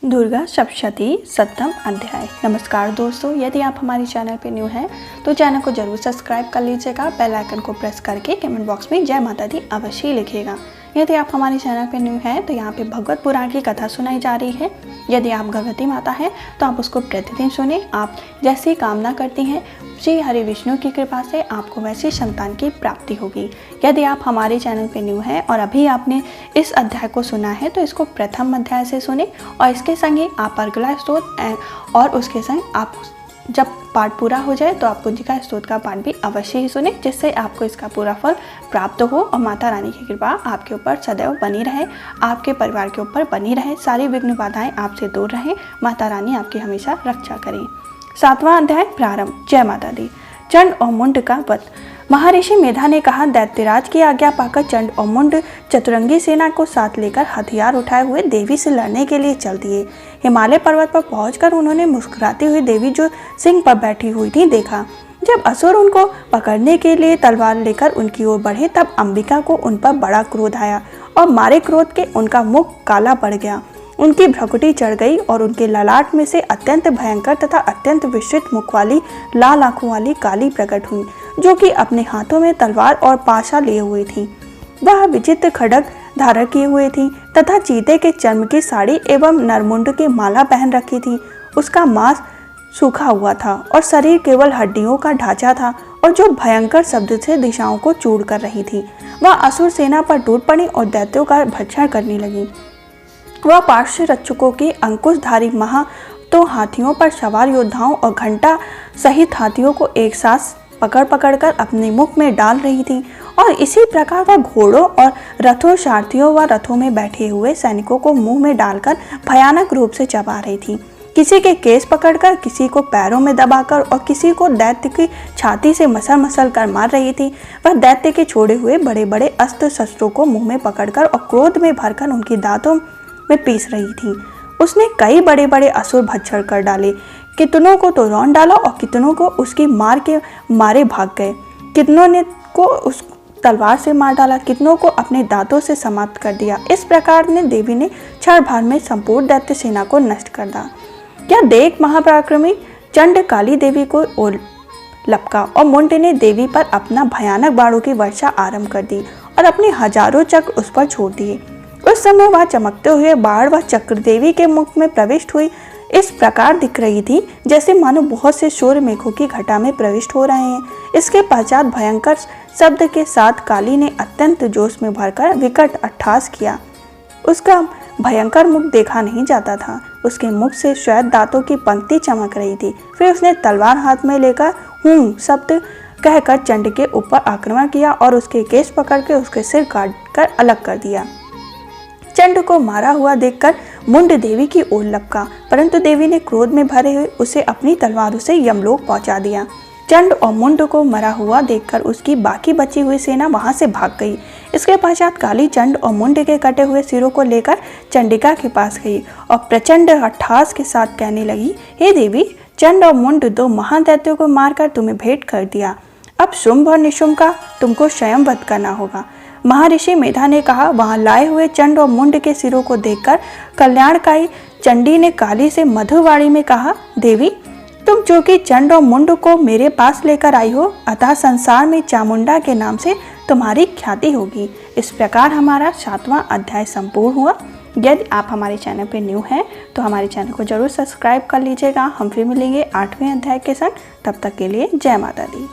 दुर्गा सप्तशती सप्तम अध्याय। नमस्कार दोस्तों, यदि आप हमारे चैनल पर न्यू हैं तो चैनल को जरूर सब्सक्राइब कर लीजिएगा। बेल आइकन को प्रेस करके कमेंट बॉक्स में जय माता दी अवश्य लिखिएगा। यदि आप हमारे चैनल पर न्यू हैं तो यहाँ पे भगवत पुराण की कथा सुनाई जा रही है। यदि आप गर्भवती माता हैं तो आप उसको प्रतिदिन सुने। आप जैसी कामना करती हैं श्री हरि विष्णु की कृपा से आपको वैसी संतान की प्राप्ति होगी। यदि आप हमारे चैनल पर न्यू हैं और अभी आपने इस अध्याय को सुना है तो इसको प्रथम अध्याय से सुने और इसके संग ही आप अर्गला स्तोत्र और उसके संग आप जब पाठ पूरा हो जाए तो आप कुंजिका स्तोत्र का पाठ भी अवश्य ही सुने, जिससे आपको इसका पूरा फल प्राप्त हो और माता रानी की कृपा आपके ऊपर सदैव बनी रहे, आपके परिवार के ऊपर बनी रहे, सारी विघ्न बाधाएं आपसे दूर रहें, माता रानी आपकी हमेशा रक्षा करें। 7वां अध्याय प्रारंभ। जय माता दी। चंड और मुंड का वध। महर्षि मेधा ने कहा, दैत्यराज की आज्ञा पाकर चंड और मुंड चतुरंगी सेना को साथ लेकर हथियार उठाए हुए देवी से लड़ने के लिए चल दिए। हिमालय पर्वत पर पहुंचकर उन्होंने मुस्कुराती हुई देवी जो सिंह पर बैठी हुई थी देखा। जब असुर उनको पकड़ने के लिए तलवार लेकर उनकी ओर बढ़े तब अंबिका को उन पर बड़ा क्रोध आया और मारे क्रोध के उनका मुख काला पड़ गया, उनकी भ्रुकुटी चढ़ गई और उनके ललाट में से अत्यंत भयंकर तथा अत्यंत विस्तृत मुख वाली लाल आंखों वाली काली प्रकट हुई, जो कि अपने हाथों में तलवार और पाशा लिए हुए थी। वह विचित्र खड्ग धारण किए हुए थी तथा चीते के चर्म की साड़ी एवं नरमुंड की माला पहन रखी थी। उसका मांस सूखा हुआ था और शरीर केवल हड्डियों का ढांचा था और जो भयंकर शब्द से दिशाओं को चूर कर रही थी। वह असुर सेना पर टूट पड़ी और दैत्यों का भक्षण करने लगी। वह पार्श्व रक्षकों के अंकुशधारी महा तो हाथियों पर सवार योद्धाओं और घंटा सहित हाथियों को एक साथ पकड़ कर अपने मुख में डाल रही थी और इसी प्रकार वह घोड़ों और रथों, सारथियों व रथों में बैठे हुए सैनिकों को मुंह में डालकर भयानक रूप से चबा रही थी। किसी के केस पकड़कर, किसी को पैरों में दबाकर और किसी को दैत्य की छाती से मसल कर मार रही थी। वह दैत्य के छोड़े हुए बड़े बड़े अस्त्र शस्त्रों को मुंह में पकड़कर और क्रोध में भरकर उनकी दांतों में पीस रही थी। उसने कई बड़े बड़े असुर भक्षण कर डाले, कितनों को तो रौंद डाला और कितनों को उसकी मार के मारे भाग गए। कितनों ने को उस तलवार से मार डाला, कितनों को अपने दांतों से समाप्त कर दिया। इस प्रकार ने देवी ने क्षण भर में संपूर्ण दैत्य सेना को नष्ट कर दिया। यह देख महापराक्रमी चंड काली देवी को ओर लपका और मुंड ने देवी पर अपना भयानक बाणों की वर्षा आरंभ कर दी और अपने हजारों चक्र उस पर छोड़ दिए। उस समय वह चमकते हुए बाण व चक्र देवी के मुख में प्रविष्ट हुई इस प्रकार दिख रही थी जैसे मानो बहुत से सूर्य मेघों की घटा में प्रविष्ट हो रहे हैं। इसके पश्चात भयंकर शब्द के साथ काली ने अत्यंत जोश में भरकर विकट अट्टहास किया। उसका भयंकर मुख देखा नहीं जाता था, उसके मुख से श्वेत दांतों की पंक्ति चमक रही थी। फिर उसने तलवार हाथ में लेकर हूं शब्द कहकर चंड के ऊपर आक्रमण किया और उसके केश पकड़ के उसके सिर काट कर अलग कर दिया। चंड को मारा हुआ देखकर मुंड देवी की ओर लपका, परंतु देवी ने क्रोध में भरे हुए उसे अपनी तलवारों से यमलोक पहुंचा दिया। चंड और मुंड को मरा हुआ देखकर उसकी बाकी बची हुई सेना वहां से भाग गई। इसके पश्चात काली चंड और मुंड के कटे हुए सिरों को लेकर चंडिका के पास गई और प्रचंड अट्टहास के साथ कहने लगी, हे देवी, चंड और मुंड दो महादैत्यों को मारकर तुम्हें भेंट कर दिया। अब शुंभ और निशुंभ का तुमको स्वयं वध करना होगा। महर्षि मेधा ने कहा। वहां लाए हुए चंड और मुंड के सिरों को देखकर कल्याणकारी चंडी ने काली से मधुवाणी में कहा, देवी, तुम जो कि चंड और मुंड को मेरे पास लेकर आई हो, अतः संसार में चामुंडा के नाम से तुम्हारी ख्याति होगी। इस प्रकार हमारा 7वां अध्याय संपूर्ण हुआ। यदि आप हमारे चैनल पर न्यू हैं तो हमारे चैनल को जरूर सब्सक्राइब कर लीजिएगा। हम फिर मिलेंगे 8वें अध्याय के साथ। तब तक के लिए जय माता दी।